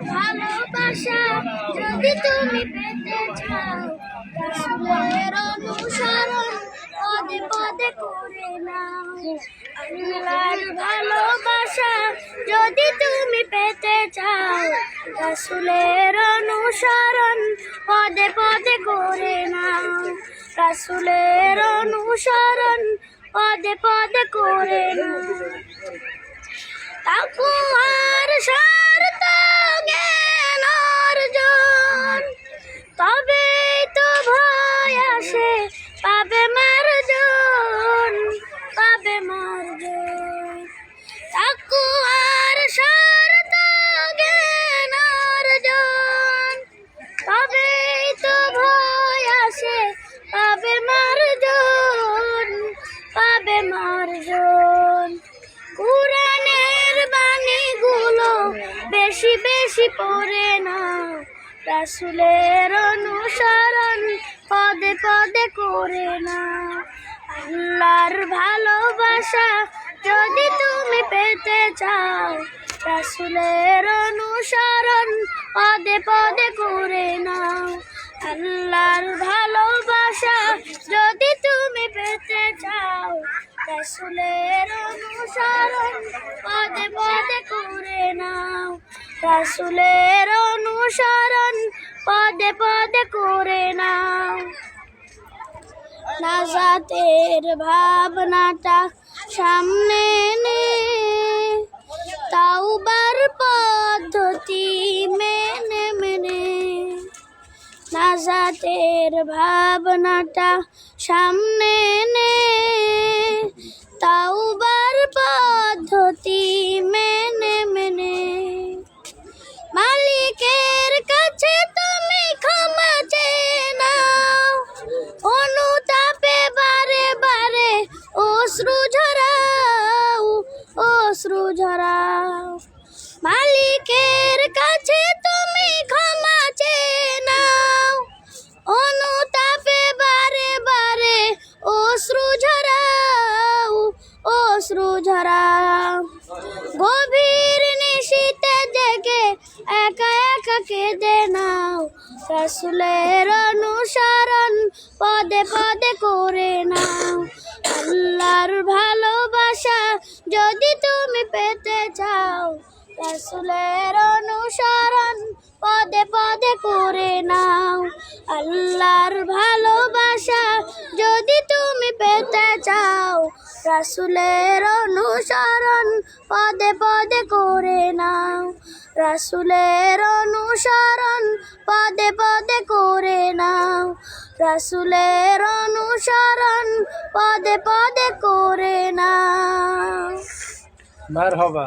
ভালোবাসা যদি তুমি পেতে চাও, রাসূলের অনুসরণ পদে পদে করে নাও। আল্লাহর ভালোবাসা যদি তুমি পেতে চাও, রাসূলের অনুসরণ পদে পদে করে নাও। রাসূলের অনুসরণ পদে পদে করে নাও। তাকওয়ার শর্ত জ্ঞান অর্জন, তবেই তো ভয় আসে, পাবে মার্জন, পাবে মার্জন। তাকওয়ার শর্ত জ্ঞান অর্জন, তবেই তো ভয় আসে, পাবে মার্জন, পাবে মার্জন। কুরআনের বাণীগুলো বেশি বেশি পড়ে নাও, রাসূলের অনুসরণ পদে পদে করে নাও। আল্লাহর ভালোবাসা যদি তুমি পেতে চাও, রাসূলের অনুসরণ পদে পদে করে নাও। আল্লাহর ভালোবাসা যদি তুমি পেতে চাও, রাসূলের অনুসরণ পদে পদে করে নাও। রাসূলের অনুসরণ পদে পদে করে নাও। নাজাতের ভাবনাটা সামনে নে, তাওবার পদ্ধতি মেনে মেনে। নাজাতের ভাবনাটা সামনে নে, তাওবার পদ্ধতি মেনে মেনে। মালিকের কাছে তুমি ক্ষমা চেয়ে নাও, অনুতাপে বারে বারে অশ্রু ঝরাও, অশ্রু ঝরাও। মালিকের কাছে তুমি ক্ষমা চেয়ে নাও, অনুতাপে বারে বারে অশ্রু ঝরাও, অশ্রু ঝরাও। গভীর নিশীথে জেগে একা একা কেঁদে নাও, রাসূলের অনুসরণ পদে পদে করে নাও। আল্লাহর ভালোবাসা যদি তুমি পেতে চাও, রাসূলের অনুসরণ পদে পদে করে নাও। আল্লাহর ভালোবাসা যদি তুমি পেতে চাও, রাসূলের অনুসরণ পদে পদে করে নাও। রাসূলের অনুসরণ পদে পদে করে নাও। রাসূলের অনুসরণ পদে পদে করে নাও। মারহাবা।